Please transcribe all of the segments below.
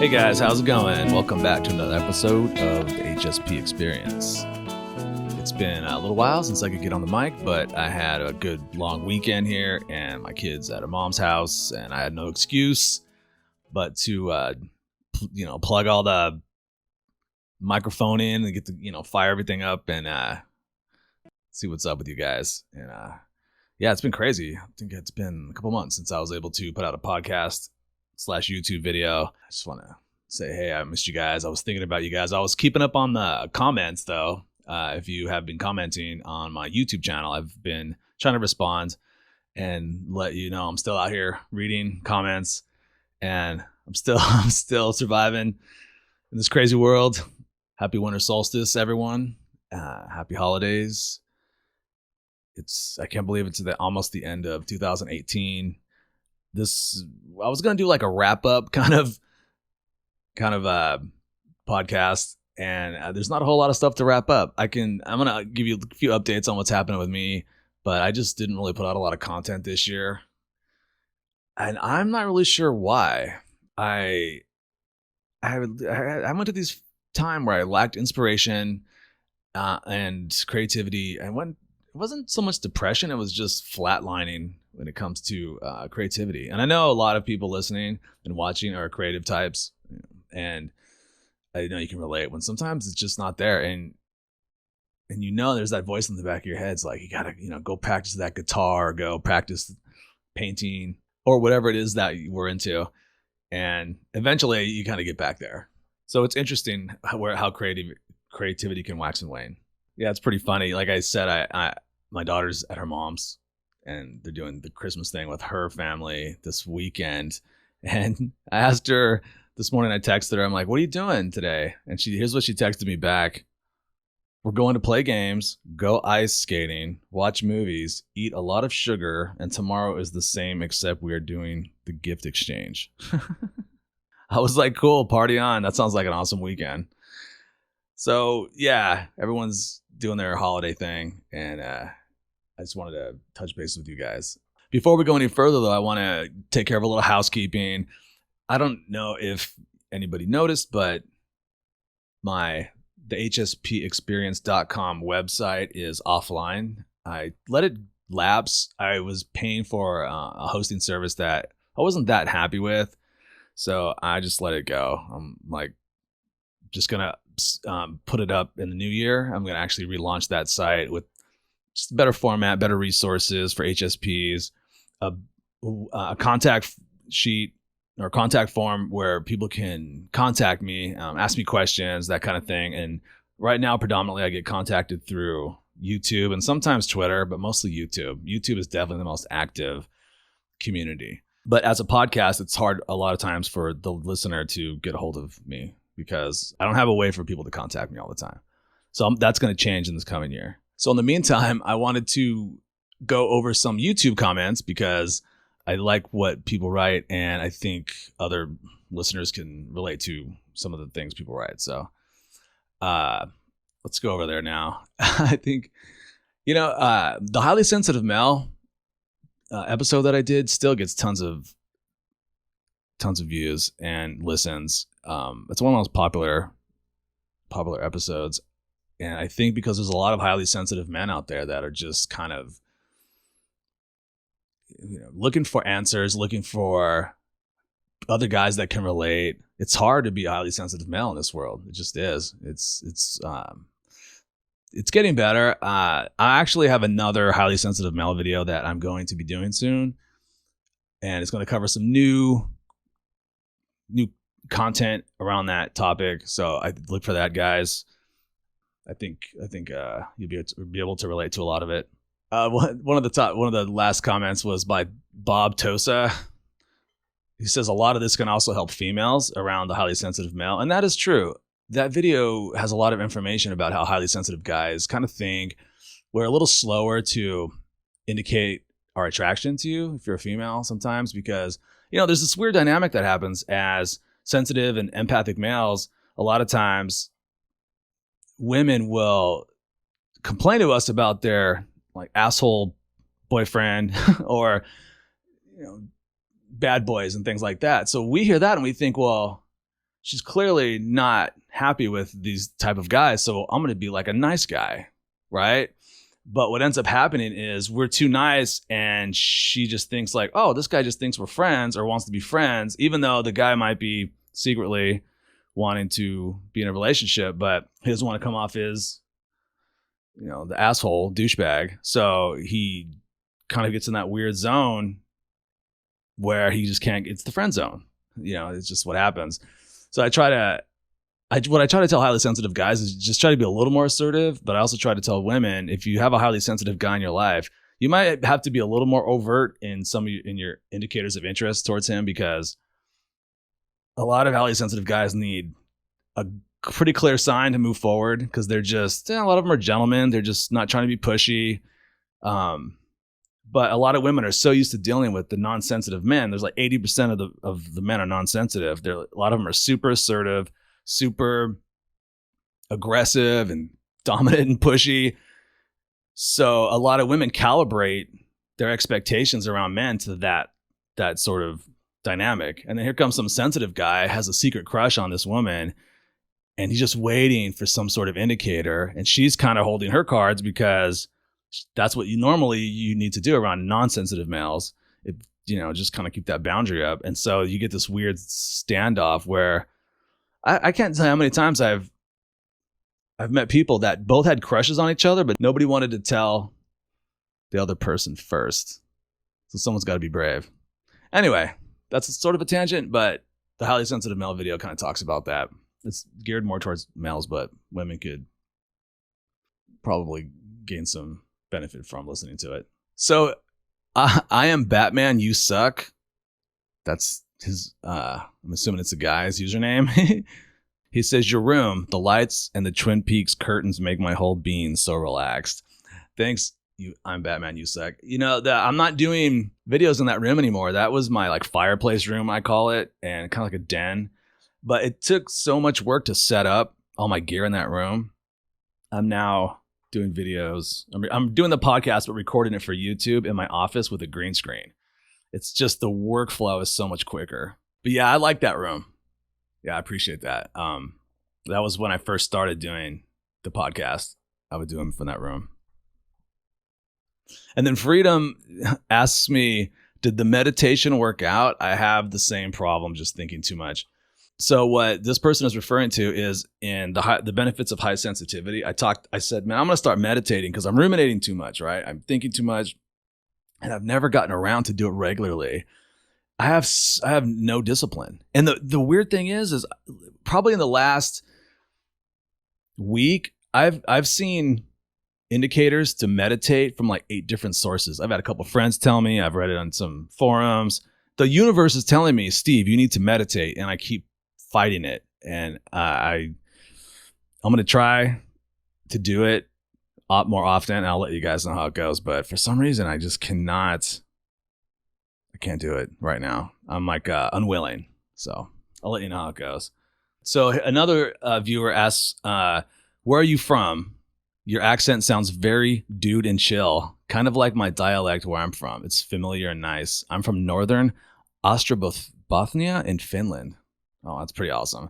Hey guys, how's it going? Welcome back to another episode of the HSP Experience. It's been a little while since I could get on the mic, but I had a good long weekend here and my kids at a mom's house, and I had no excuse but to plug all the microphone in and get to fire everything up and see what's up with you guys. And yeah, it's been crazy. I think it's been a couple months since I was able to put out a podcast / YouTube video. I just want to say, hey, I missed you guys. I was thinking about you guys. I was keeping up on the comments though. If you have been commenting on my YouTube channel, I've been trying to respond and let you know I'm still out here reading comments, and I'm still surviving in this crazy world. Happy winter solstice, everyone. Happy holidays. I can't believe it's almost the end of 2018. I was going to do like a wrap up kind of podcast, and there's not a whole lot of stuff to wrap up. I'm going to give you a few updates on what's happening with me, but I just didn't really put out a lot of content this year. And I'm not really sure why. I went to this time where I lacked inspiration and creativity. It wasn't so much depression, it was just flatlining when it comes to creativity. And I know a lot of people listening and watching are creative types, and I know you can relate when sometimes it's just not there. And there's that voice in the back of your head. It's like, you gotta, go practice that guitar, or go practice painting, or whatever it is that we're into. And eventually you kind of get back there. So it's interesting how creativity can wax and wane. Yeah, it's pretty funny. Like I said, my daughter's at her mom's, and they're doing the Christmas thing with her family this weekend. And I asked her this morning, I texted her, I'm like, what are you doing today? And here's what she texted me back. We're going to play games, go ice skating, watch movies, eat a lot of sugar, and tomorrow is the same except we are doing the gift exchange. I was like, cool, party on. That sounds like an awesome weekend. So yeah, everyone's doing their holiday thing, and I just wanted to touch base with you guys. Before we go any further though, I want to take care of a little housekeeping. I don't know if anybody noticed, but the HSPexperience.com website is offline. I let it lapse. I was paying for a hosting service that I wasn't that happy with, so I just let it go. I'm like, just gonna put it up in the new year. I'm gonna actually relaunch that site with just a better format, better resources for HSPs, a contact sheet or contact form where people can contact me, ask me questions, that kind of thing. And right now, predominantly, I get contacted through YouTube and sometimes Twitter, but mostly YouTube. YouTube is definitely the most active community. But as a podcast, it's hard a lot of times for the listener to get a hold of me because I don't have a way for people to contact me all the time. So that's going to change in this coming year. So in the meantime, I wanted to go over some YouTube comments because I like what people write, and I think other listeners can relate to some of the things people write. So let's go over there now. I think, the highly sensitive male episode that I did still gets tons of views and listens. It's one of the most popular episodes. And I think because there's a lot of highly sensitive men out there that are just kind of, looking for answers, looking for other guys that can relate. It's hard to be a highly sensitive male in this world. It just is. It's getting better. I actually have another highly sensitive male video that I'm going to be doing soon, and it's going to cover some new content around that topic. So I look for that, guys. I think you'll be able to relate to a lot of it. One of the last comments was by Bob Tosa. He says a lot of this can also help females around the highly sensitive male, and that is true. That video has a lot of information about how highly sensitive guys kind of think. We're a little slower to indicate our attraction to you if you're a female sometimes, because there's this weird dynamic that happens as sensitive and empathic males. A lot of times women will complain to us about their like asshole boyfriend or bad boys and things like that. So we hear that and we think, well, she's clearly not happy with these type of guys, so I'm going to be like a nice guy, right? But what ends up happening is we're too nice, and she just thinks like, oh, this guy just thinks we're friends or wants to be friends, even though the guy might be secretly wanting to be in a relationship, but he doesn't want to come off as, the asshole douchebag. So he kind of gets in that weird zone where he just can't, it's the friend zone. It's just what happens. So what I try to tell highly sensitive guys is just try to be a little more assertive, but I also try to tell women, if you have a highly sensitive guy in your life, you might have to be a little more overt in in your indicators of interest towards him, because a lot of highly sensitive guys need a pretty clear sign to move forward, because they're just, a lot of them are gentlemen. They're just not trying to be pushy. But a lot of women are so used to dealing with the non-sensitive men. There's like 80% of the men are non-sensitive. A lot of them are super assertive, super aggressive and dominant and pushy. So a lot of women calibrate their expectations around men to that sort of dynamic. And then here comes some sensitive guy, has a secret crush on this woman, and he's just waiting for some sort of indicator. And she's kind of holding her cards, because that's what you need to do around non-sensitive males. Just kind of keep that boundary up. And so you get this weird standoff where I can't tell you how many times I've met people that both had crushes on each other, but nobody wanted to tell the other person first. So someone's got to be brave. Anyway, that's sort of a tangent, but the highly sensitive male video kind of talks about that. It's geared more towards males, but women could probably gain some benefit from listening to it. So I am Batman, you suck. That's his, I'm assuming it's a guy's username. He says, your room, the lights and the Twin Peaks curtains make my whole being so relaxed. Thanks. I'm Batman, you suck. I'm not doing videos in that room anymore. That was my like fireplace room, I call it, and kind of like a den. But it took so much work to set up all my gear in that room. I'm now doing videos. I'm doing the podcast, but recording it for YouTube in my office with a green screen. It's just the workflow is so much quicker. But yeah, I like that room. Yeah, I appreciate that. That was when I first started doing the podcast. I would do them from that room. And then Freedom asks me, did the meditation work out? I have the same problem, just thinking too much. So what this person is referring to is in the benefits of high sensitivity. I said, man, I'm going to start meditating because I'm ruminating too much, right? I'm thinking too much, and I've never gotten around to do it regularly. I have no discipline. And the weird thing is probably in the last week, I've seen indicators to meditate from like 8 different sources. I've had a couple friends tell me, I've read it on some forums. The universe is telling me, Steve, you need to meditate, and I keep fighting it. And I'm going to try to do it more often. I'll let you guys know how it goes. But for some reason, I just cannot. I can't do it right now. I'm like unwilling. So I'll let you know how it goes. So another viewer asks, where are you from? Your accent sounds very dude and chill, kind of like my dialect where I'm from. It's familiar and nice. I'm from northern Ostrobothnia in Finland. Oh, that's pretty awesome.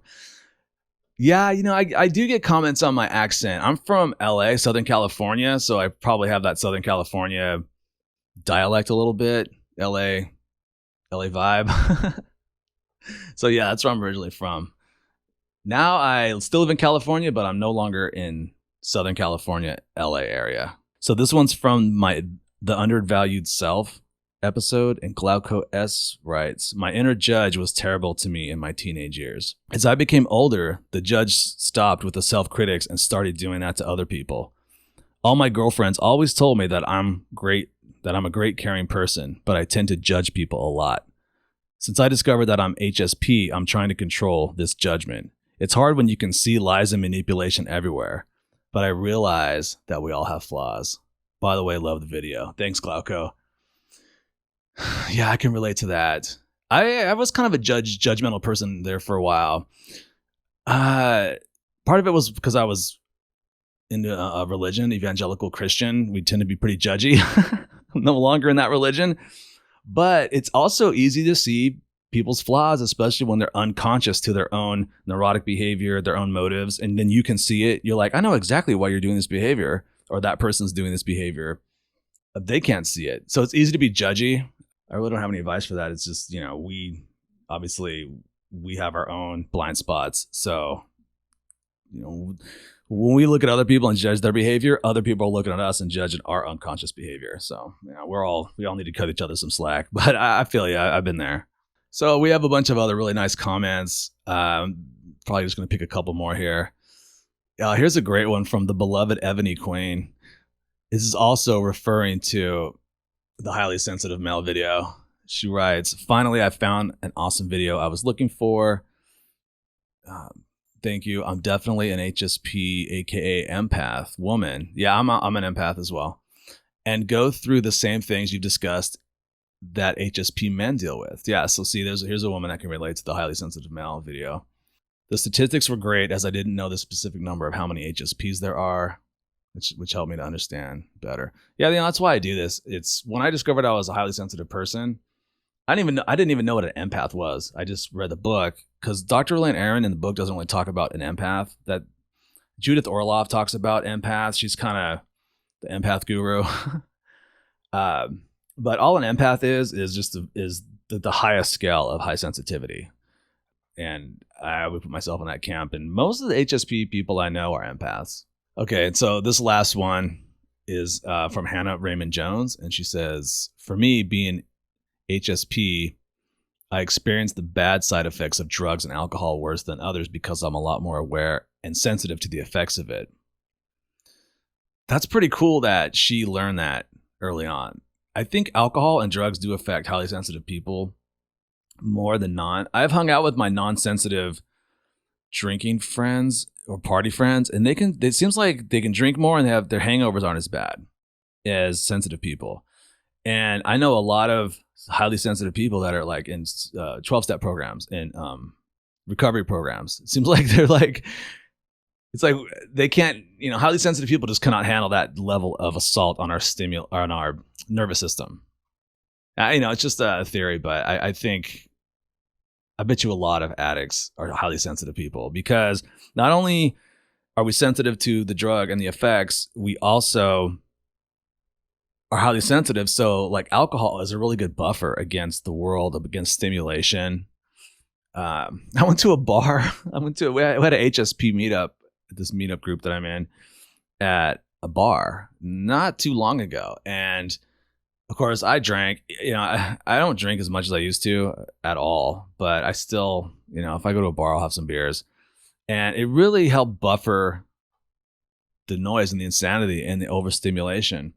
Yeah, I do get comments on my accent. I'm from LA, Southern California, so I probably have that Southern California dialect a little bit. LA vibe. So yeah, that's where I'm originally from. Now I still live in California, but I'm no longer in Southern California, LA area. So this one's from the Undervalued Self episode, and Glauco S writes, my inner judge was terrible to me in my teenage years. As I became older, the judge stopped with the self-critics and started doing that to other people. All my girlfriends always told me that I'm a great caring person, but I tend to judge people a lot. Since I discovered that I'm HSP, I'm trying to control this judgment. It's hard when you can see lies and manipulation everywhere, but I realize that we all have flaws. By the way, love the video. Thanks, Glauco. Yeah, I can relate to that. I was kind of a judgmental person there for a while. Part of it was because I was into a religion, evangelical Christian. We tend to be pretty judgy. I'm no longer in that religion. But it's also easy to see people's flaws, especially when they're unconscious to their own neurotic behavior, their own motives. And then you can see it. You're like, I know exactly why you're doing this behavior, or that person's doing this behavior. They can't see it. So it's easy to be judgy. I really don't have any advice for that. It's just, we have our own blind spots. So, when we look at other people and judge their behavior, other people are looking at us and judging our unconscious behavior. So, we all need to cut each other some slack. But I feel you. I've been there. So we have a bunch of other really nice comments. Probably just going to pick a couple more here. Here's a great one from the beloved Ebony Queen. This is also referring to the highly sensitive male video. She writes, "Finally, I found an awesome video I was looking for. Thank you. I'm definitely an HSP, aka empath woman." Yeah, I'm an empath as well. "And go through the same things you discussed that HSP men deal with." Yeah, so see, here's a woman that can relate to the highly sensitive male video. "The statistics were great, as I didn't know the specific number of how many HSPs there are, which helped me to understand better." Yeah, that's why I do this. It's when I discovered I was a highly sensitive person, I didn't even know what an empath was. I just read the book, because Dr. Elaine Aron in the book doesn't really talk about an empath. That Judith Orloff talks about empaths. She's kind of the empath guru. But all an empath is just the highest scale of high sensitivity. And I would put myself in that camp. And most of the HSP people I know are empaths. Okay, and so this last one is from Hannah Raymond Jones. And she says, "For me, being HSP, I experience the bad side effects of drugs and alcohol worse than others because I'm a lot more aware and sensitive to the effects of it." That's pretty cool that she learned that early on. I think alcohol and drugs do affect highly sensitive people more than non. I've hung out with my non-sensitive drinking friends or party friends, and it seems like they can drink more and their hangovers aren't as bad as sensitive people. And I know a lot of highly sensitive people that are like in 12-step programs and recovery programs. It seems like they're like, it's like they can't, highly sensitive people just cannot handle that level of assault on our nervous system. It's just a theory, but I bet you a lot of addicts are highly sensitive people, because not only are we sensitive to the drug and the effects, we also are highly sensitive. So like alcohol is a really good buffer against the world, against stimulation. I went to a bar. We had an HSP meetup, this meetup group that I'm in, at a bar not too long ago. And of course I drank, I don't drink as much as I used to at all, but I still, if I go to a bar, I'll have some beers, and it really helped buffer the noise and the insanity and the overstimulation.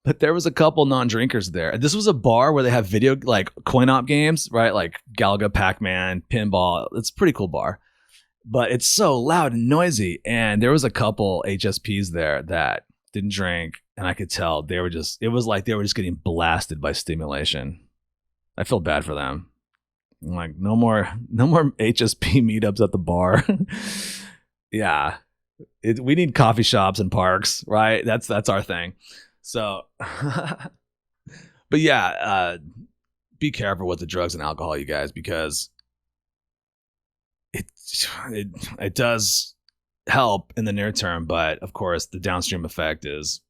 But there was a couple non-drinkers there. This was a bar where they have video, like coin-op games, right? Like Galaga, Pac-Man, pinball. It's a pretty cool bar. But it's so loud and noisy. And there was a couple HSPs there that didn't drink. And I could tell it was like they were just getting blasted by stimulation. I feel bad for them. I'm like, no more HSP meetups at the bar. Yeah. We need coffee shops and parks, right? That's our thing. So, but yeah, be careful with the drugs and alcohol, you guys, because it does help in the near term, but of course the downstream effect is,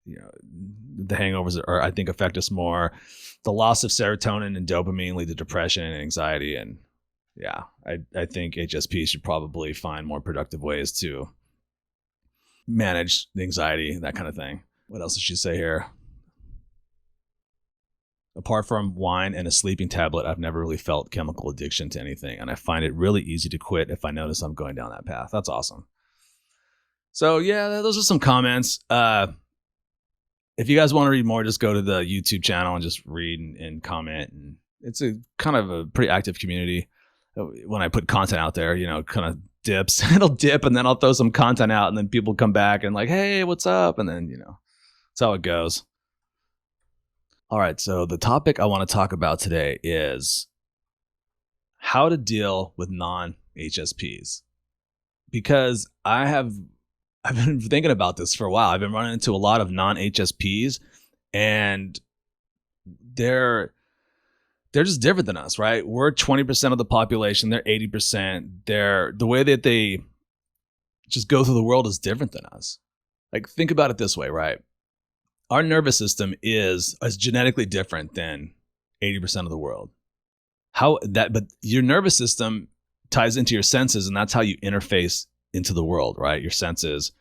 the hangovers I think affect us more. The loss of serotonin and dopamine lead to depression and anxiety, and yeah, I think HSP should probably find more productive ways to manage the anxiety, that kind of thing. What else does she say here? "Apart from wine and a sleeping tablet, I've never really felt chemical addiction to anything, and I find it really easy to quit if I notice I'm going down that path." That's awesome. So yeah, those are some comments. If you guys want to read more, just go to the YouTube channel and just read and comment. And it's a kind of a pretty active community. When I put content out there, kind of dips. It'll dip, and then I'll throw some content out, and then people come back and like, "Hey, what's up?" And then, that's how it goes. All right, so the topic I want to talk about today is how to deal with non-HSPs. Because I've been thinking about this for a while. I've been running into a lot of non-HSPs, and they're they're just different than us, right? We're 20% of the population. They're 80%. The way that they just go through the world is different than us. Like, think about it this way, right? Our nervous system is genetically different than 80% of the world. But your nervous system ties into your senses, and that's how you interface into the world, right? Your senses.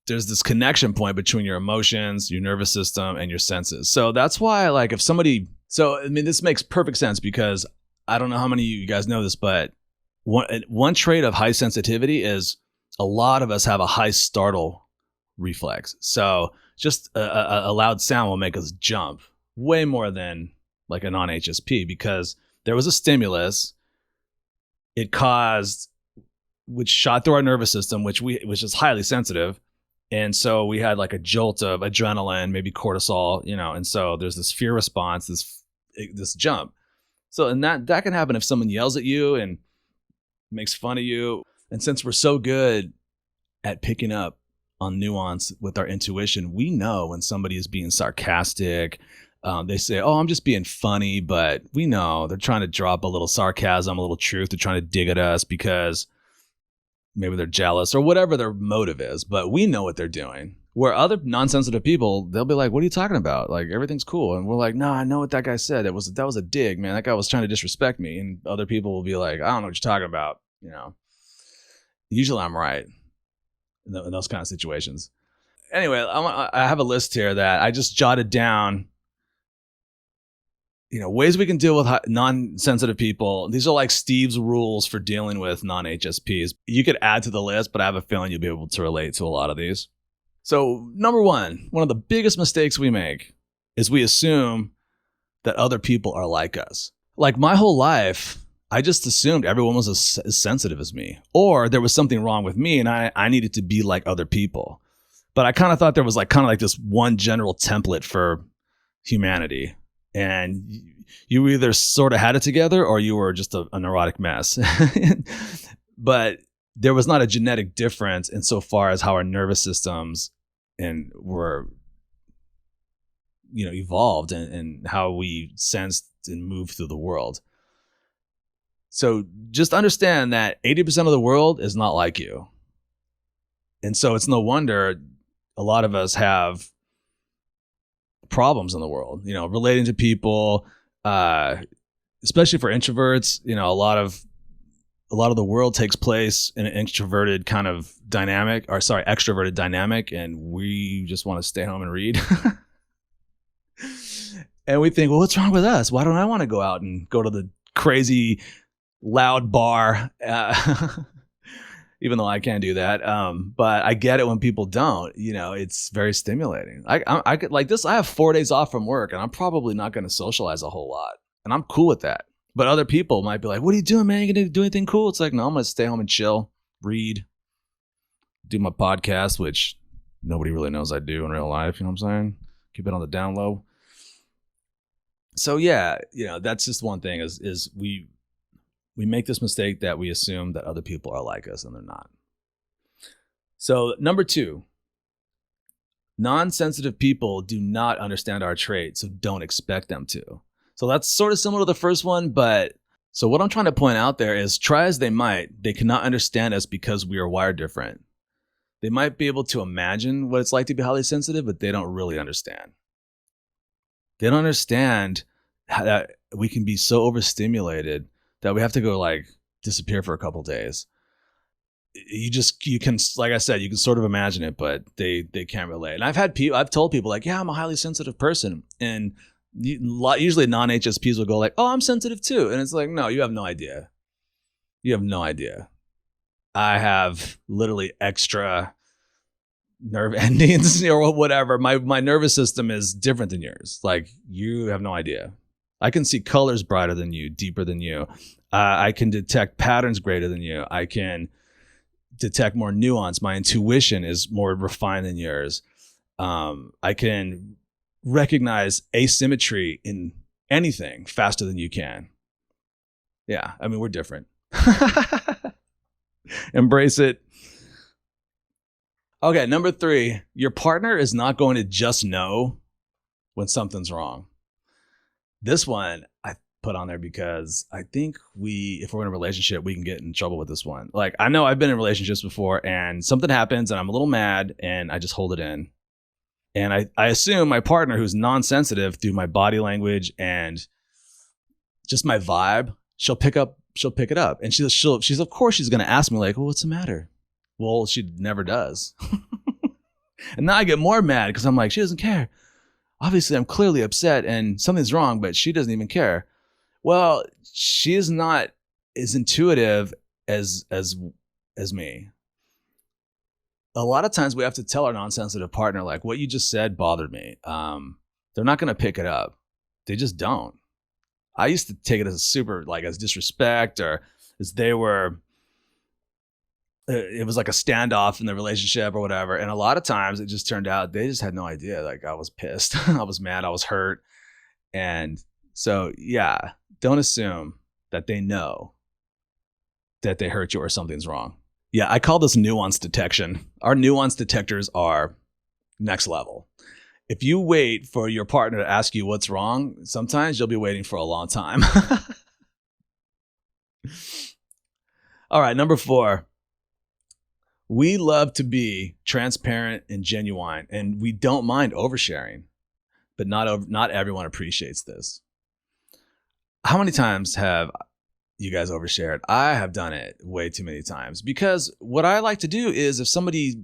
There's this connection point between your emotions, your nervous system, and your senses. So that's why, like, if somebody, this makes perfect sense, because I don't know how many of you guys know this, but one trait of high sensitivity is a lot of us have a high startle reflex. So just a loud sound will make us jump way more than like a non HSP, because there was a stimulus which shot through our nervous system, which is highly sensitive. And so we had like a jolt of adrenaline, maybe cortisol, and so there's this fear response, this jump. So, and that can happen if someone yells at you and makes fun of you. And since we're so good at picking up on nuance with our intuition, we know when somebody is being sarcastic. They say, "Oh, I'm just being funny," but we know they're trying to drop a little sarcasm, a little truth. They're trying to dig at us because maybe they're jealous or whatever their motive is, but we know what they're doing. Where other non-sensitive people, they'll be like, "What are you talking about? Like, everything's cool." And we're like, "No, I know what that guy said. That was a dig, man. That guy was trying to disrespect me." And other people will be like, "I don't know what you're talking about." Usually I'm right in those kind of situations. Anyway, I have a list here that I just jotted down. Ways we can deal with non-sensitive people. These are like Steve's rules for dealing with non-HSPs. You could add to the list, but I have a feeling you'll be able to relate to a lot of these. So number one of the biggest mistakes we make is we assume that other people are like us. Like, my whole life, I just assumed everyone was as sensitive as me, or there was something wrong with me and I needed to be like other people. But I kind of thought there was like this one general template for humanity. And you either sort of had it together or you were just a neurotic mess. But there was not a genetic difference insofar as how our nervous systems were evolved and how we sensed and moved through the world. So just understand that 80% of the world is not like you. And so it's no wonder a lot of us have problems in the world, relating to people, especially for introverts. A lot of the world takes place in an extroverted dynamic, and we just want to stay home and read. And we think, well, what's wrong with us? Why don't I want to go out and go to the crazy loud bar? Even though I can't do that. But I get it when people don't. It's very stimulating. I could, like this, I have 4 days off from work, and I'm probably not going to socialize a whole lot. And I'm cool with that. But other people might be like, "What are you doing, man? You going to do anything cool?" It's like, no, I'm going to stay home and chill, read, do my podcast, which nobody really knows I do in real life. You know what I'm saying? Keep it on the down low. So yeah, that's just one thing is we make this mistake that we assume that other people are like us, and they're not. So number 2, non-sensitive people do not understand our traits, so don't expect them to. So that's sort of similar to the first one, but so what I'm trying to point out there is, try as they might, they cannot understand us because we are wired different. They might be able to imagine what it's like to be highly sensitive, but they don't really understand. They don't understand how that we can be so overstimulated that we have to go disappear for a couple days. You can, like I said, you can sort of imagine it, but they can't relate. And I've told people like, "Yeah, I'm a highly sensitive person," and usually non-HSPs will go like, "Oh, I'm sensitive too," and it's like, no, you have no idea. You have no idea. I have literally extra nerve endings or whatever. My nervous system is different than yours. Like, you have no idea. I can see colors brighter than you, deeper than you. I can detect patterns greater than you. I can detect more nuance. My intuition is more refined than yours. I can recognize asymmetry in anything faster than you can. Yeah, I mean, we're different. Embrace it. Okay, number 3, your partner is not going to just know when something's wrong. This one, put on there because I think if we're in a relationship, we can get in trouble with this one. Like, I know I've been in relationships before and something happens and I'm a little mad and I just hold it in. And I assume my partner, who's non-sensitive through my body language and just my vibe, she'll pick it up. And she's of course she's going to ask me like, well, what's the matter? Well, she never does. And now I get more mad because I'm like, she doesn't care. Obviously, I'm clearly upset and something's wrong, but she doesn't even care. Well, she is not as intuitive as me. A lot of times we have to tell our non-sensitive partner, like, what you just said bothered me. They're not going to pick it up. They just don't. I used to take it as a super, like, as disrespect, or as they were, it was like a standoff in the relationship or whatever. And a lot of times it just turned out they just had no idea. Like, I was pissed. I was mad. I was hurt. And so, yeah, don't assume that they know that they hurt you or something's wrong. Yeah, I call this nuance detection. Our nuance detectors are next level. If you wait for your partner to ask you what's wrong, sometimes you'll be waiting for a long time. All right, number 4. We love to be transparent and genuine, and we don't mind oversharing, but not everyone appreciates this. How many times have you guys overshared? I have done it way too many times because what I like to do is if somebody,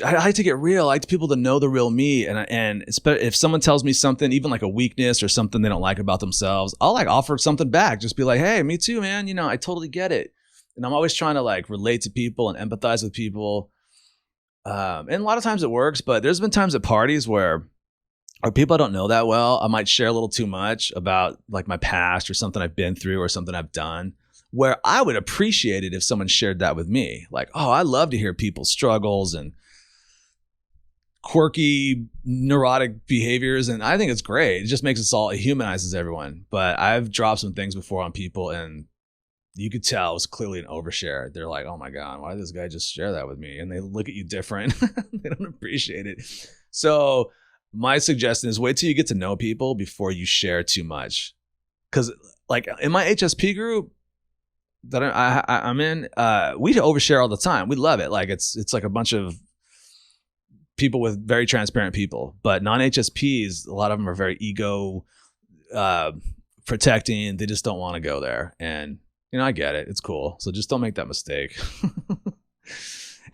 I like to get real. I like people to know the real me. And if someone tells me something, even like a weakness or something they don't like about themselves, I'll like offer something back. Just be like, hey, me too, man. You know, I totally get it. And I'm always trying to like relate to people and empathize with people. And a lot of times it works, but there's been times at parties where, or people I don't know that well, I might share a little too much about like my past or something I've been through or something I've done, where I would appreciate it if someone shared that with me. Like, oh, I love to hear people's struggles and quirky, neurotic behaviors. And I think it's great. It just makes us all, it humanizes everyone. But I've dropped some things before on people and you could tell it was clearly an overshare. They're like, oh my God, why did this guy just share that with me? And they look at you different. They don't appreciate it. So my suggestion is wait till you get to know people before you share too much. Because like in my HSP group that I'm in, we overshare all the time. We love it. Like it's like a bunch of people with very transparent people. But non-HSPs, a lot of them are very ego protecting. They just don't want to go there. And you know, I get it. It's cool. So just don't make that mistake.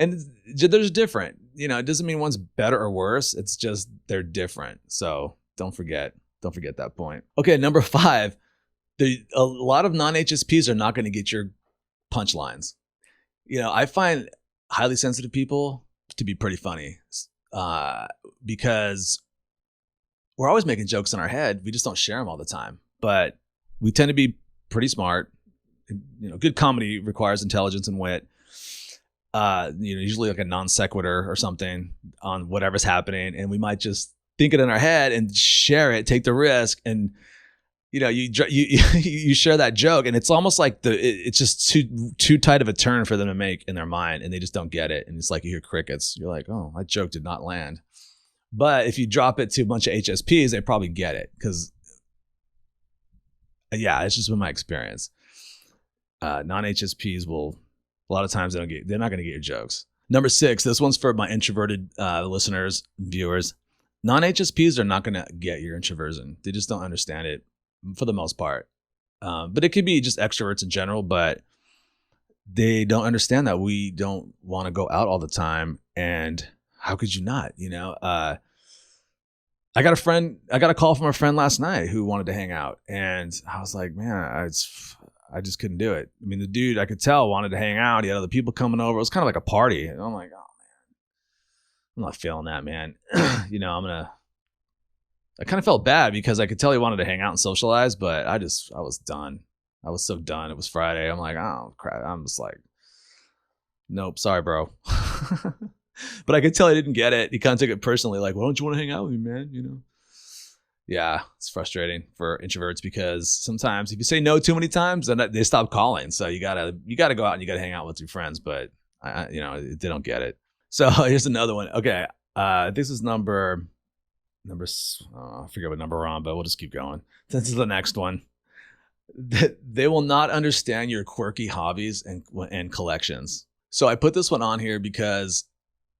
And there's different, you know, it doesn't mean one's better or worse. It's just they're different. So don't forget that point. Okay, number 5, a lot of non-HSPs are not going to get your punchlines. You know, I find highly sensitive people to be pretty funny because we're always making jokes in our head. We just don't share them all the time. But we tend to be pretty smart. You know, good comedy requires intelligence and wit. You know, usually like a non sequitur or something on whatever's happening, and we might just think it in our head and share it, take the risk, and you know, you share that joke, and it's almost like it's just too tight of a turn for them to make in their mind, and they just don't get it, and it's like you hear crickets. You're like, oh, that joke did not land. But if you drop it to a bunch of HSPs, they probably get it because, yeah, it's just been my experience. Non-HSPs will. A lot of times they're not going to get your jokes. Number 6, this one's for my introverted listeners, viewers. Non-HSPs are not going to get your introversion. They just don't understand it for the most part. But it could be just extroverts in general, but they don't understand that we don't want to go out all the time. And how could you not? You know, I got a call from a friend last night who wanted to hang out. And I was like, man, I just couldn't do it. I mean, the dude I could tell wanted to hang out. He had other people coming over. It was kind of like a party. And I'm like, oh man, I'm not feeling that, man. You know, I kind of felt bad because I could tell he wanted to hang out and socialize, but I was done. I was so done. It was Friday. I'm like, oh crap. I'm just like, nope, sorry, bro. But I could tell he didn't get it. He kind of took it personally. Like, why don't you want to hang out with me, man? You know? Yeah, it's frustrating for introverts because sometimes if you say no too many times, then they stop calling. So you gotta go out and you gotta hang out with your friends. But you know, they don't get it. So here's another one. Okay, this is number I forget what number we're on, but we'll just keep going. This is the next one. They will not understand your quirky hobbies and collections. So I put this one on here because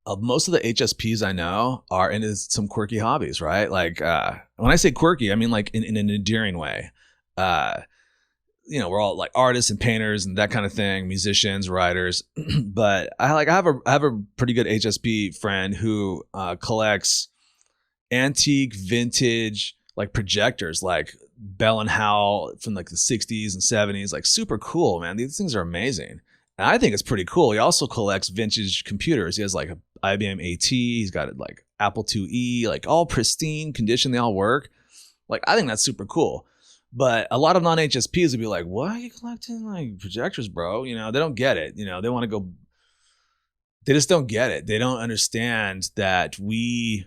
most of the HSPs I know are into some quirky hobbies, right? Like when I say quirky, I mean like in an endearing way. We're all like artists and painters and that kind of thing, musicians, writers. But I have a pretty good HSP friend who collects antique, vintage, like projectors, like Bell and Howell from like the 60s and 70s, like super cool, man. These things are amazing. And I think it's pretty cool. He also collects vintage computers. He has like an IBM AT. He's got like Apple IIe, like all pristine condition. They all work. Like, I think that's super cool. But a lot of non-HSPs would be like, why are you collecting like projectors, bro? They don't get it. They want to go. They just don't get it. They don't understand that we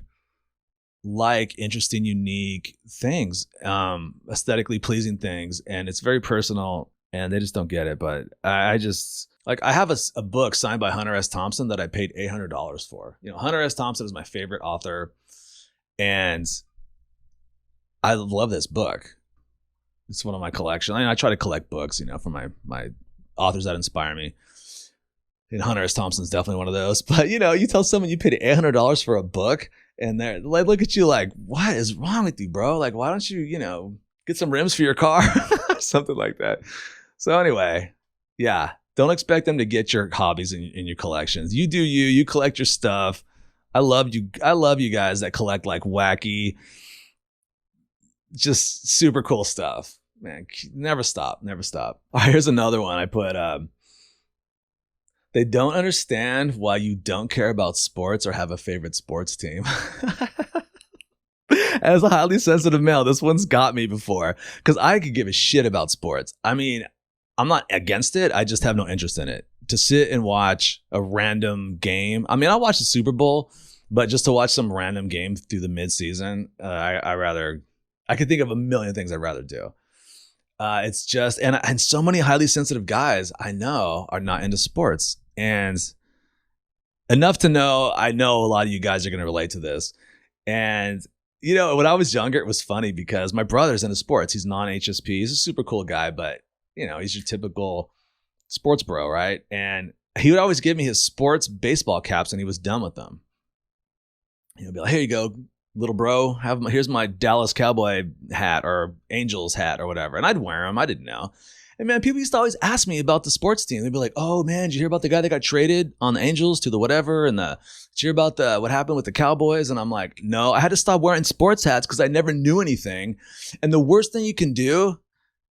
like interesting, unique things, aesthetically pleasing things. And it's very personal and they just don't get it. But I just like, I have a book signed by Hunter S. Thompson that I paid $800 for. Hunter S. Thompson is my favorite author. And I love this book. It's one of my collection. I try to collect books, from my authors that inspire me. And Hunter S. Thompson's definitely one of those. But, you tell someone you paid $800 for a book and they're like, look at you like, what is wrong with you, bro? Like, why don't you, get some rims for your car? Something like that. So anyway, yeah, don't expect them to get your hobbies in your collections. You do you collect your stuff. I love you guys that collect like wacky, just super cool stuff. Man, never stop. All right, here's another one I put. They don't understand why you don't care about sports or have a favorite sports team. As a highly sensitive male, this one's got me before because I could give a shit about sports. I mean, I'm not against it. I just have no interest in it. To sit and watch a random game. I mean, I'll watch the Super Bowl, but just to watch some random game through the midseason, I could think of a million things I'd rather do. It's just, and so many highly sensitive guys I know are not into sports. And enough to know, I know a lot of you guys are going to relate to this. And, when I was younger, it was funny because my brother's into sports. He's non-HSP. He's a super cool guy, but, he's your typical sports bro, right? And he would always give me his sports baseball caps and he was done with them. He'd be like, here you go, little bro, here's my Dallas Cowboy hat or Angels hat or whatever. And I'd wear them. I didn't know. And man, people used to always ask me about the sports team. They'd be like, oh man, did you hear about the guy that got traded on the Angels to the whatever? And did you hear about what happened with the Cowboys? And I'm like, no, I had to stop wearing sports hats because I never knew anything. And the worst thing you can do,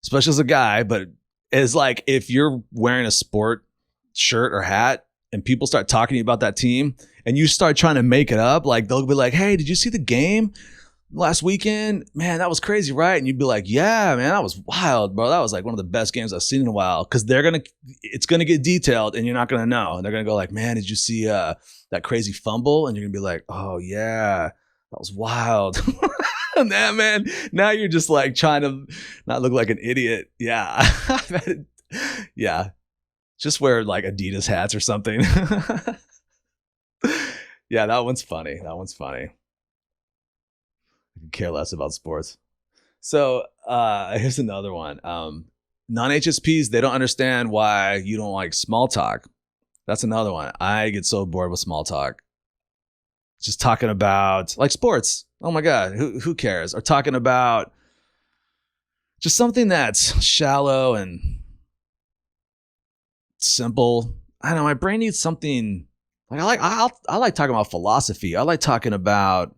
especially as a guy, but is like if you're wearing a sport shirt or hat and people start talking to you about that team and you start trying to make it up, like they'll be like, hey, did you see the game last weekend? Man, that was crazy, right? And you'd be like, yeah, man, that was wild, bro. That was like one of the best games I've seen in a while. Because it's gonna get detailed and you're not gonna know. And they're gonna go like, man, did you see that crazy fumble? And you're gonna be like, oh yeah, that was wild. And then, man, now you're just like trying to not look like an idiot. Yeah. Yeah. Just wear like Adidas hats or something. Yeah, that one's funny. I could care less about sports. So here's another one. Non-HSPs, they don't understand why you don't like small talk. That's another one. I get so bored with small talk. Just talking about like sports. Oh my God, who cares? Or talking about just something that's shallow and simple. I don't know. My brain needs something. Like I like talking about philosophy. I like talking about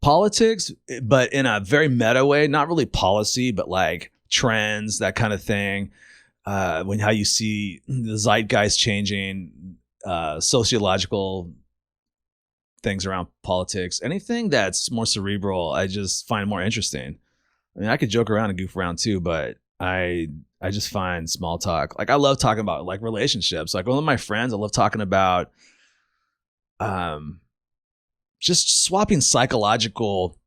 politics, but in a very meta way. Not really policy, but like trends, that kind of thing. How you see the zeitgeist changing, sociological things around politics. Anything that's more cerebral, I just find more interesting. I mean, I could joke around and goof around too, but I just find small talk. Like I love talking about like relationships. Like one of my friends, I love talking about just swapping psychological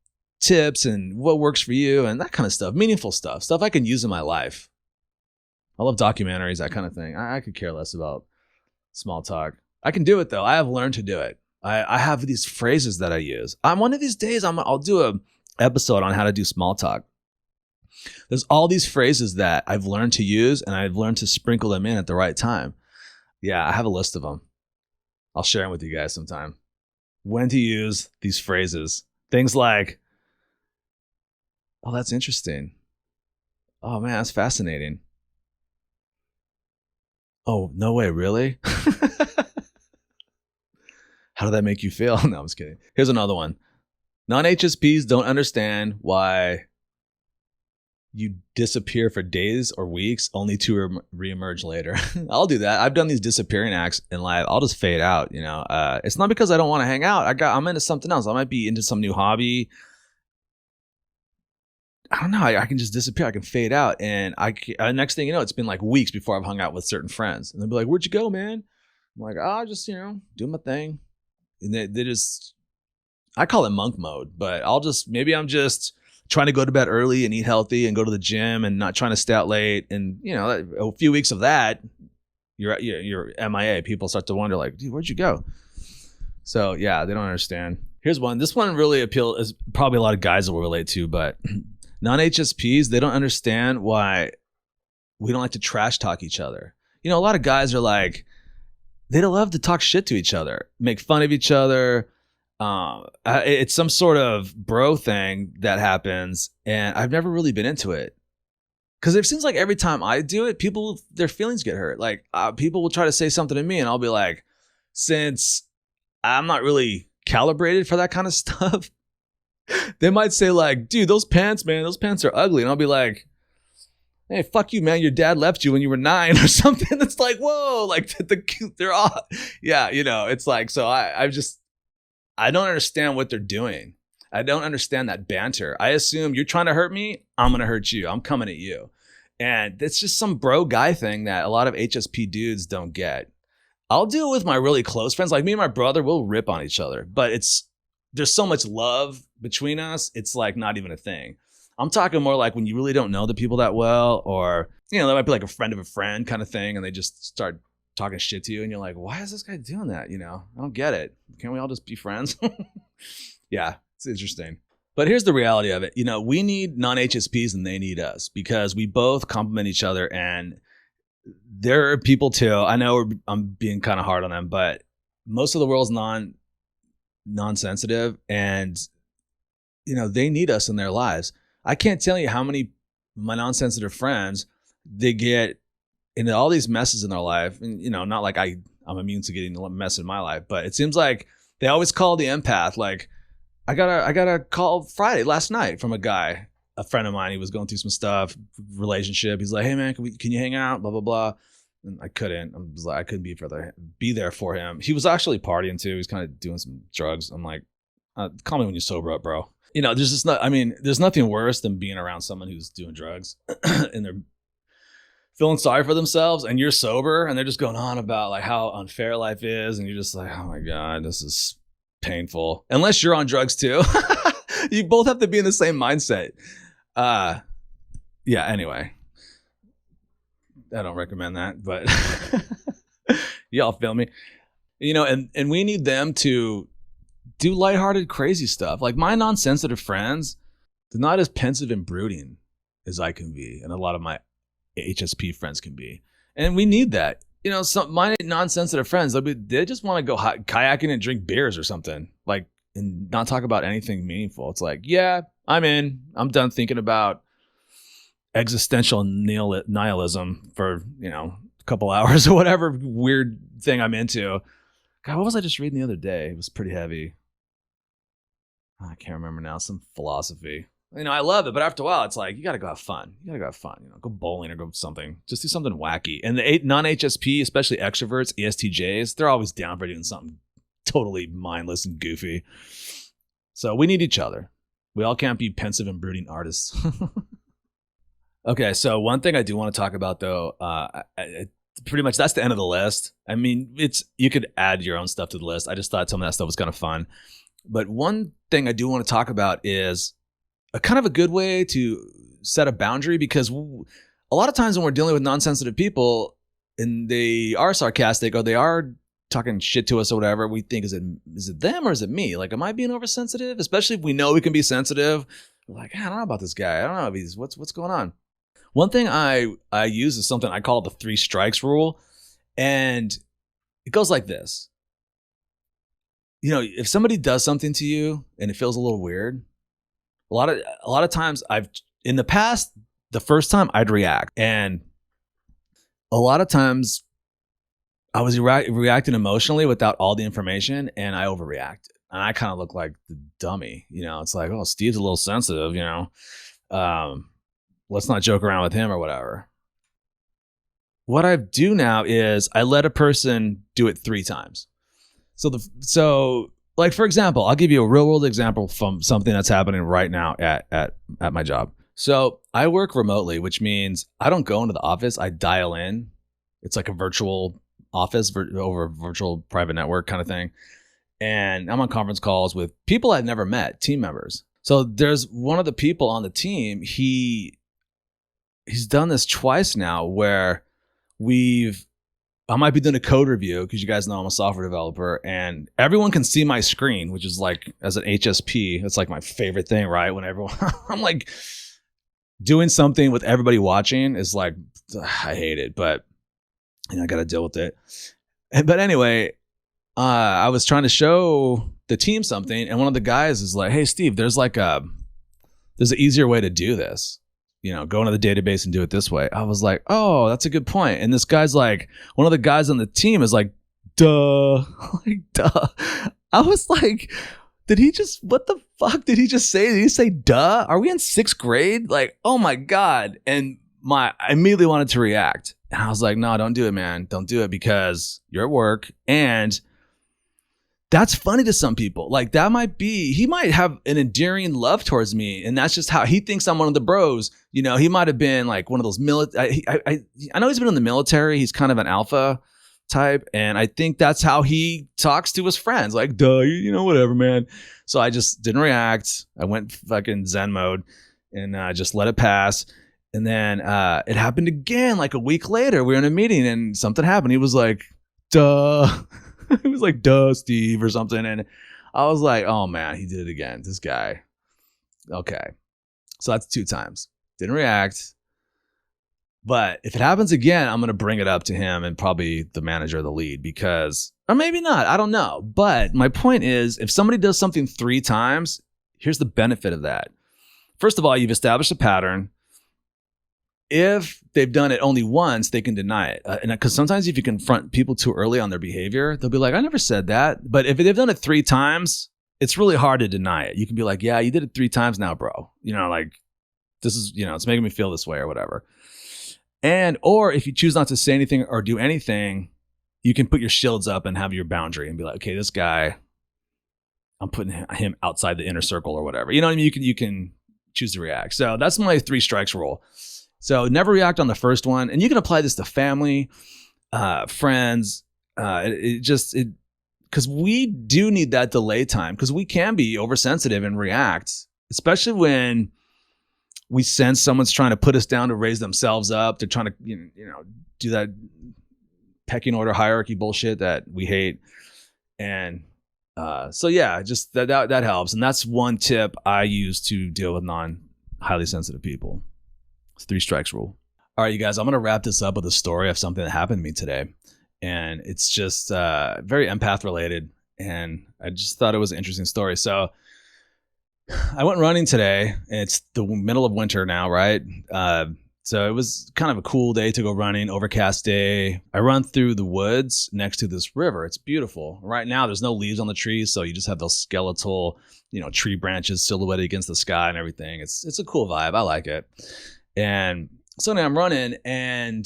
tips and what works for you and that kind of stuff. Meaningful stuff I can use in my life. I love documentaries, that kind of thing. I could care less about small talk. I can do it though. I have learned to do it. I have these phrases that I use. One of these days I'll do a episode on how to do small talk. There's all these phrases that I've learned to use, and I've learned to sprinkle them in at the right time. Yeah, I have a list of them. I'll share them with you guys sometime. When to use these phrases. Things like, oh, that's interesting. Oh man, that's fascinating. Oh, no way, really? How did that make you feel? No, I'm just kidding. Here's another one. Non-HSPs don't understand why you disappear for days or weeks only to reemerge later. I'll do that. I've done these disappearing acts in life. I'll just fade out, you know. It's not because I don't want to hang out. I'm into something else. I might be into some new hobby. I don't know. I can just disappear. I can fade out. And next thing you know, it's been like weeks before I've hung out with certain friends. And they'll be like, where'd you go, man? I'm like, oh, just, doing my thing. And they just, I call it monk mode, but maybe I'm just trying to go to bed early and eat healthy and go to the gym and not trying to stay out late. And, a few weeks of that, you're MIA. People start to wonder like, dude, where'd you go? So yeah, they don't understand. Here's one. This one really is probably a lot of guys will relate to, but non-HSPs, they don't understand why we don't like to trash talk each other. A lot of guys are like, they don't love to talk shit to each other, make fun of each other. It's some sort of bro thing that happens, and I've never really been into it. Because it seems like every time I do it, their feelings get hurt. Like people will try to say something to me, and I'll be like, since I'm not really calibrated for that kind of stuff, they might say like, dude, those pants are ugly. And I'll be like, hey, fuck you, man. Your dad left you when you were 9 or something. It's like, whoa, like they're all, yeah, it's like, so I don't understand what they're doing. I don't understand that banter. I assume you're trying to hurt me. I'm going to hurt you. I'm coming at you. And it's just some bro guy thing that a lot of HSP dudes don't get. I'll do it with my really close friends. Like me and my brother, we'll rip on each other, but there's so much love between us. It's like not even a thing. I'm talking more like when you really don't know the people that well, or, they might be like a friend of a friend kind of thing. And they just start talking shit to you. And you're like, why is this guy doing that? I don't get it. Can't we all just be friends? Yeah, it's interesting. But here's the reality of it. We need non-HSPs and they need us because we both complement each other. And there are people too. I know I'm being kind of hard on them, but most of the world's non-sensitive, and they need us in their lives. I can't tell you how many of my non-sensitive friends, they get into all these messes in their life, and not like I'm immune to getting a mess in my life, but it seems like they always call the empath. Like I got a call Friday last night from a friend of mine. He was going through some stuff, relationship. He's like, hey man, can you hang out? Blah blah blah. And I couldn't. I couldn't be there for him. He was actually partying too. He was kind of doing some drugs. I'm like, call me when you sober up, bro. There's nothing worse than being around someone who's doing drugs and they're feeling sorry for themselves and you're sober and they're just going on about like how unfair life is. And you're just like, oh my God, this is painful. Unless you're on drugs too. You both have to be in the same mindset. Yeah, anyway. I don't recommend that, but y'all feel me. And we need them to do lighthearted, crazy stuff. Like my non-sensitive friends, they're not as pensive and brooding as I can be, and a lot of my HSP friends can be. And we need that. My non-sensitive friends, they just want to go kayaking and drink beers or something, like, and not talk about anything meaningful. It's like, yeah, I'm in. I'm done thinking about existential nihilism for, a couple hours or whatever weird thing I'm into. God, what was I just reading the other day? It was pretty heavy. I can't remember now. Some philosophy. I love it, but after a while, it's like, you got to go have fun. Go bowling or go something. Just do something wacky. And the non-HSP, especially extroverts, ESTJs, they're always down for doing something totally mindless and goofy. So we need each other. We all can't be pensive and brooding artists. Okay, so one thing I do want to talk about, though, pretty much that's the end of the list. I mean, you could add your own stuff to the list. I just thought some of that stuff was kind of fun. But one thing I do want to talk about is a kind of a good way to set a boundary, because a lot of times when we're dealing with non-sensitive people and they are sarcastic or they are talking shit to us or whatever, we think, is it them or is it me? Like, am I being oversensitive? Especially if we know we can be sensitive. We're like, I don't know about this guy. I don't know if he's what's going on. One thing I use is something I call the 3 strikes rule. And it goes like this. You know, if somebody does something to you and it feels a little weird, a lot of times in the past, the first time I'd react, and a lot of times I was reacting emotionally without all the information, and I overreacted, and I kind of look like the dummy. You know, it's like, oh, Steve's a little sensitive. You know, let's not joke around with him or whatever. What I do now is I let a person do it 3 times. So like, for example, I'll give you a real world example from something that's happening right now at my job. So I work remotely, which means I don't go into the office. I dial in. It's like a virtual office over a virtual private network kind of thing. And I'm on conference calls with people I've never met, team members. So there's one of the people on the team. He's done this twice now where I might be doing a code review because you guys know I'm a software developer, and everyone can see my screen, which is like, as an HSP, it's like my favorite thing, right? When everyone, I'm like, doing something with everybody watching is like, I hate it, but you know, I got to deal with it. But anyway, I was trying to show the team something, and one of the guys is like, hey, Steve, there's an easier way to do this. You know, go into the database and do it this way. I was like, oh, that's a good point. And this guy's like, one of the guys on the team is like, duh. Like, duh. I was like, what the fuck did he just say? Did he say duh? Are we in 6th grade? Like, oh my God. And I immediately wanted to react. And I was like, no, don't do it, man. Don't do it, because you're at work, and that's funny to some people. Like, he might have an endearing love towards me, and that's just how he thinks I'm one of the bros. You know, he might have been like one of those I know he's been in the military. He's kind of an alpha type, and I think that's how he talks to his friends. Like, duh, you know, whatever, man. So I just didn't react. I went fucking Zen mode and just let it pass. And then it happened again, like a week later. We were in a meeting and something happened. He was like, duh. It was like, duh, Steve, or something. And I was like, oh man, he did it again. This guy. Okay. So that's 2 times. Didn't react. But if it happens again, I'm going to bring it up to him and probably the manager or the lead, because, or maybe not, I don't know. But my point is, if somebody does something 3 times, here's the benefit of that. First of all, you've established a pattern. If they've done it only once, they can deny it. And because sometimes if you confront people too early on their behavior, they'll be like, I never said that. But if they've done it 3 times, it's really hard to deny it. You can be like, yeah, you did it 3 times now, bro. You know, like, this is, you know, it's making me feel this way or whatever. Or if you choose not to say anything or do anything, you can put your shields up and have your boundary and be like, okay, this guy, I'm putting him outside the inner circle or whatever. You know what I mean? You can choose to react. So that's my 3 strikes rule. So never react on the first one. And you can apply this to family, friends. Because we do need that delay time, because we can be oversensitive and react, especially when we sense someone's trying to put us down to raise themselves up. They're trying to, you know, do that pecking order hierarchy bullshit that we hate. And so yeah, just that helps. And that's one tip I use to deal with highly sensitive people. 3 strikes rule. All right, you guys, I'm going to wrap this up with a story of something that happened to me today. And it's just very empath related. And I just thought it was an interesting story. So I went running today. It's the middle of winter now, right? So it was kind of a cool day to go running, overcast day. I run through the woods next to this river. It's beautiful. Right now, there's no leaves on the trees, so you just have those skeletal, you know, tree branches silhouetted against the sky and everything. It's a cool vibe. I like it. And so now I'm running, and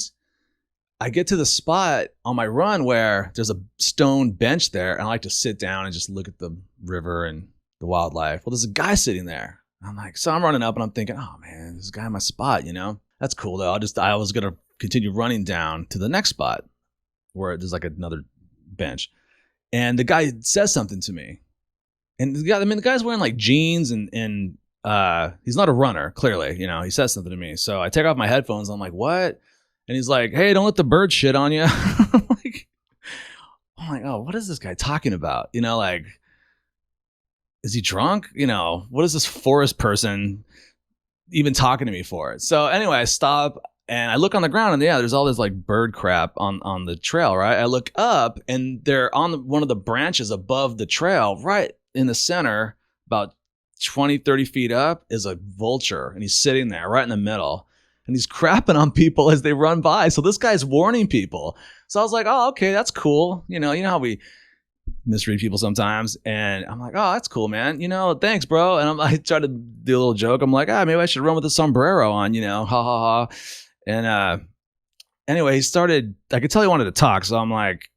I get to the spot on my run where there's a stone bench there, and I like to sit down and just look at the river and the wildlife. Well, there's a guy sitting there. I'm like, so I'm running up and I'm thinking, oh man, there's a guy in my spot, you know? That's cool though. I was going to continue running down to the next spot where there's like another bench. And the guy says something to me. And the guy's wearing like jeans and he's not a runner, clearly, you know, he says something to me. So I take off my headphones. I'm like, what? And he's like, hey, don't let the bird shit on you. I'm like, I'm like, oh, what is this guy talking about? Like, is he drunk? What is this forest person even talking to me for? So anyway, I stop and I look on the ground, and yeah, there's all this like bird crap on the trail, right? I look up, and they're on one of the branches above the trail, right in the center, about 20, 30 feet up, is a vulture, and he's sitting there right in the middle, and he's crapping on people as they run by. So this guy's warning people. So I was like, oh, okay, that's cool. You know how we misread people sometimes, and I'm like, oh, that's cool, man. Thanks, bro. And I try to do a little joke. I'm like, maybe I should run with a sombrero on. Ha ha ha. And anyway, he started. I could tell he wanted to talk, so I'm like,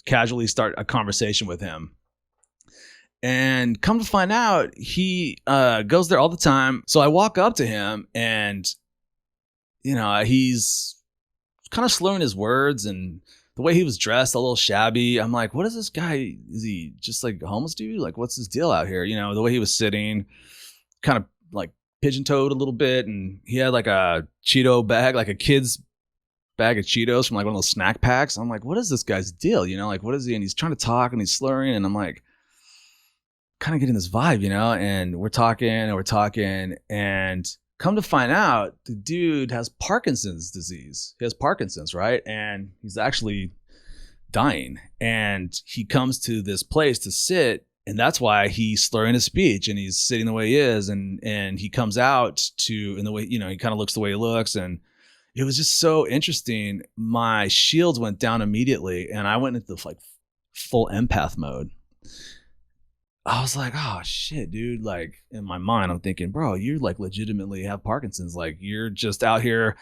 casually start a conversation with him. And come to find out, he goes there all the time. So I walk up to him, and he's kind of slurring his words, and the way he was dressed, a little shabby. I'm like, what is this guy? Is he just like a homeless dude? Like, what's his deal out here? The way he was sitting, kind of like pigeon-toed a little bit, and he had like a Cheeto bag, like a kid's bag of Cheetos from like one of those snack packs. I'm like, what is this guy's deal? Like, what is he? And he's trying to talk, and he's slurring, and I'm like, kind of getting this vibe, and we're talking, and come to find out, the dude has Parkinson's disease. He has Parkinson's, right? And he's actually dying. And he comes to this place to sit, and that's why he's slurring his speech, and he's sitting the way he is, and he comes out in the way, he kind of looks the way he looks. And it was just so interesting. My shields went down immediately, and I went into like full empath mode. I was like, oh shit, dude. Like, in my mind, I'm thinking, bro, you like legitimately have Parkinson's. Like, you're just out here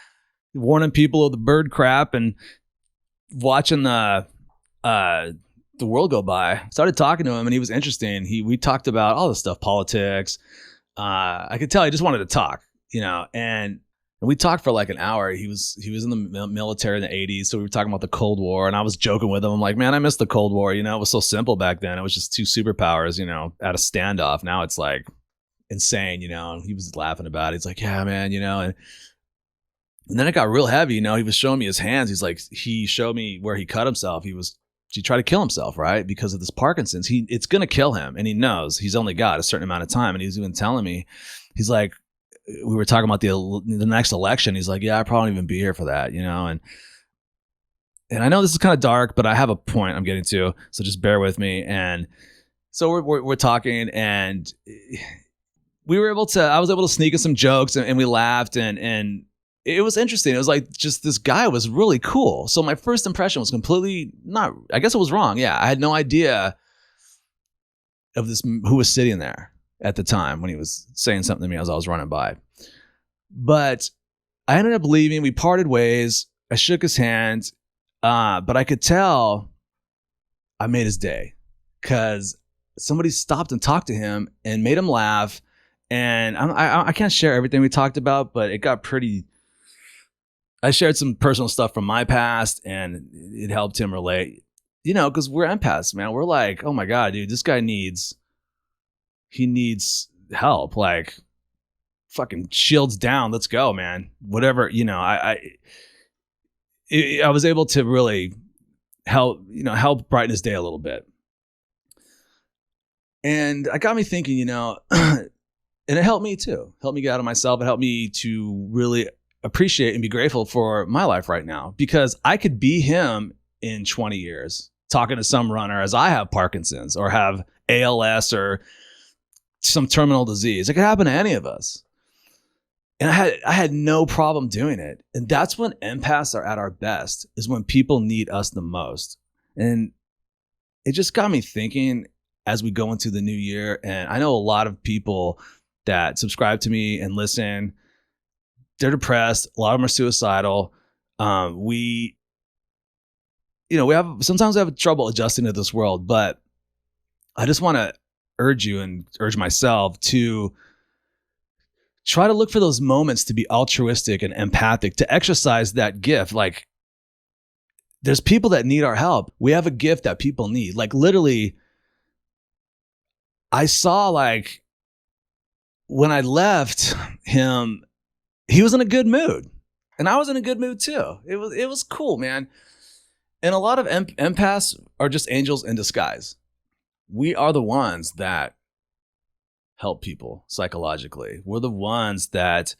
warning people of the bird crap and watching the world go by. Started talking to him, and he was interesting. We talked about all this stuff, politics. I could tell he just wanted to talk, and we talked for like an hour. He was in the military in the 80s. So we were talking about the Cold War, and I was joking with him. I'm like, man, I miss the Cold War. It was so simple back then. It was just two superpowers, at a standoff. Now it's like insane, He was laughing about it. He's like, yeah, man, and then it got real heavy. He was showing me his hands. He's like, he showed me where he cut himself. He tried to kill himself, right? Because of this Parkinson's. It's going to kill him. And he knows he's only got a certain amount of time. And he was even telling me, he's like, we were talking about the next election. He's like, yeah, I probably won't even be here for that, and I know this is kind of dark, but I have a point I'm getting to, so just bear with me. And so we're talking, and I was able to sneak in some jokes, and we laughed, and it was interesting. It was like, just this guy was really cool. So my first impression was completely I guess it was wrong. Yeah, I had no idea of this, who was sitting there at the time when he was saying something to me as I was running by. But I ended up leaving. We parted ways. I shook his hand, but I could tell I made his day, because somebody stopped and talked to him and made him laugh. And I can't share everything we talked about, but it got pretty. I shared some personal stuff from my past, and it helped him relate, because we're empaths, man. We're like, oh my God, dude, this guy needs help. Like, fucking shields down. Let's go, man. Whatever, I was able to really help brighten his day a little bit. And it got me thinking, and it helped me too. Helped me get out of myself. It helped me to really appreciate and be grateful for my life right now, because I could be him in 20 years talking to some runner as I have Parkinson's or have ALS or some terminal disease. It could happen to any of us. And I had no problem doing it. And that's when empaths are at our best, is when people need us the most. And it just got me thinking as we go into the new year. And I know a lot of people that subscribe to me and listen, they're depressed. A lot of them are suicidal. We sometimes we have trouble adjusting to this world, but I just want to urge you and urge myself to try to look for those moments to be altruistic and empathic, to exercise that gift. Like, there's people that need our help. We have a gift that people need. Like, literally, I saw, like, when I left him, he was in a good mood, and I was in a good mood too. It was cool, man. And a lot of empaths are just angels in disguise. We are the ones that help people psychologically. We're the ones that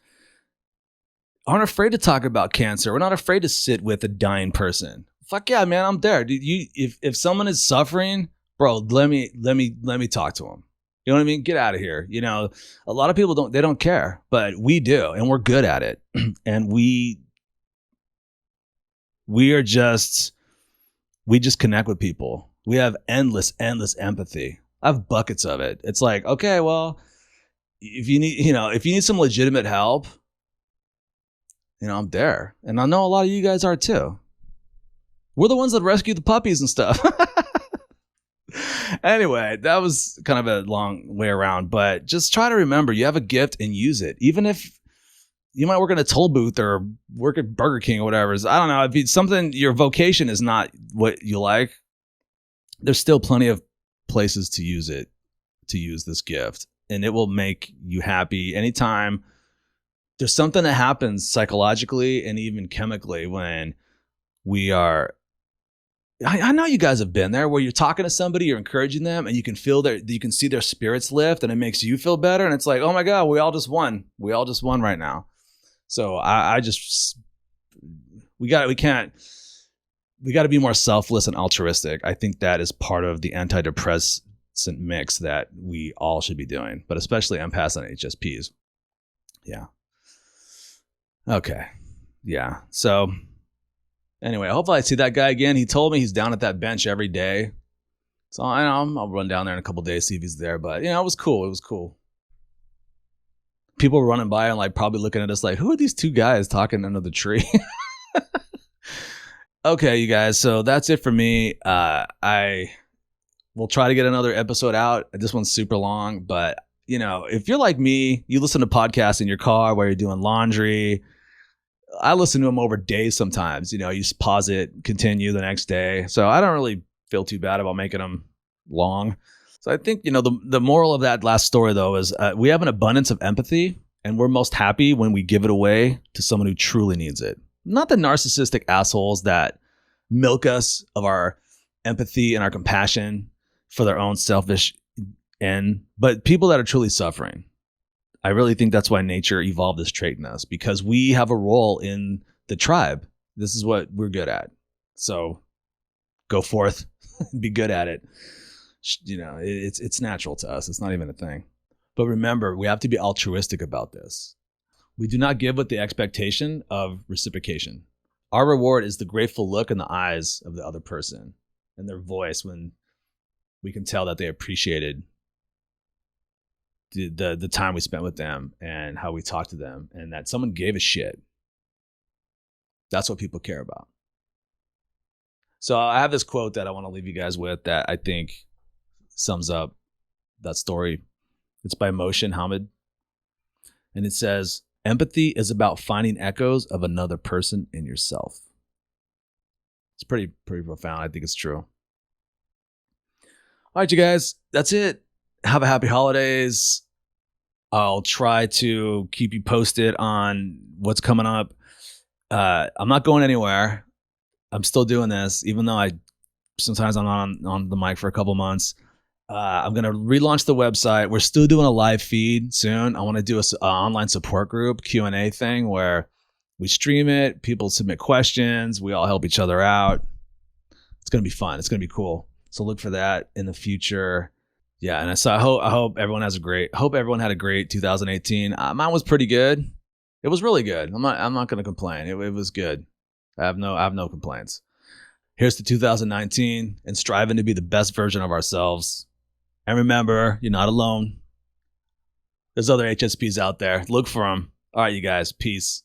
aren't afraid to talk about cancer. We're not afraid to sit with a dying person. Fuck yeah, man, I'm there. Dude, if someone is suffering, bro, let me talk to them. You know what I mean? Get out of here. You know, a lot of people don't care, but we do, and we're good at it. And we just connect with people. We have endless empathy. I have buckets of it. It's like, okay, well, if you need some legitimate help, I'm there. And I know a lot of you guys are too. We're the ones that rescue the puppies and stuff. Anyway, that was kind of a long way around, but just try to remember you have a gift and use it. Even if you might work in a toll booth or work at Burger King or whatever. I don't know. If it's something, your vocation is not what you like, there's still plenty of places to use this gift, and it will make you happy anytime there's something that happens psychologically and even chemically when we are. I know you guys have been there where you're talking to somebody, you're encouraging them, and you can see their spirits lift, and it makes you feel better. And it's like, oh my God, we all just won. We all just won right now. So we got to be more selfless and altruistic. I think that is part of the antidepressant mix that we all should be doing, but especially empaths and HSPs. Yeah. Okay. Yeah. So anyway, hopefully I see that guy again. He told me he's down at that bench every day. So I'll run down there in a couple of days, see if he's there. But, it was cool. It was cool. People were running by and like probably looking at us like, who are these two guys talking under the tree? Okay, you guys. So that's it for me. I will try to get another episode out. This one's super long, but if you're like me, you listen to podcasts in your car while you're doing laundry. I listen to them over days sometimes. You just pause it, continue the next day. So I don't really feel too bad about making them long. So I think, the moral of that last story, though, is we have an abundance of empathy, and we're most happy when we give it away to someone who truly needs it. Not the narcissistic assholes that milk us of our empathy and our compassion for their own selfish end, but people that are truly suffering. I really think that's why nature evolved this trait in us, because we have a role in the tribe. This is what we're good at. So go forth, be good at it. It's natural to us. It's not even a thing. But remember, we have to be altruistic about this. We do not give with the expectation of reciprocation. Our reward is the grateful look in the eyes of the other person and their voice when we can tell that they appreciated the time we spent with them and how we talked to them, and that someone gave a shit. That's what people care about. So I have this quote that I want to leave you guys with that I think sums up that story. It's by Moshe Hamid, and it says, empathy is about finding echoes of another person in yourself. It's pretty profound. I think it's true. All right, you guys, that's it. Have a happy holidays. I'll try to keep you posted on what's coming up. I'm not going anywhere. I'm still doing this, even though sometimes I'm on the mic for a couple months. I'm going to relaunch the website. We're still doing a live feed soon. I want to do an online support group Q&A thing where we stream it. People submit questions. We all help each other out. It's going to be fun. It's going to be cool. So look for that in the future. Yeah. And so I hope everyone had a great 2018. Mine was pretty good. It was really good. I'm not going to complain. It was good. I have no complaints. Here's to 2019 and striving to be the best version of ourselves. And remember, you're not alone. There's other HSPs out there. Look for them. All right, you guys. Peace.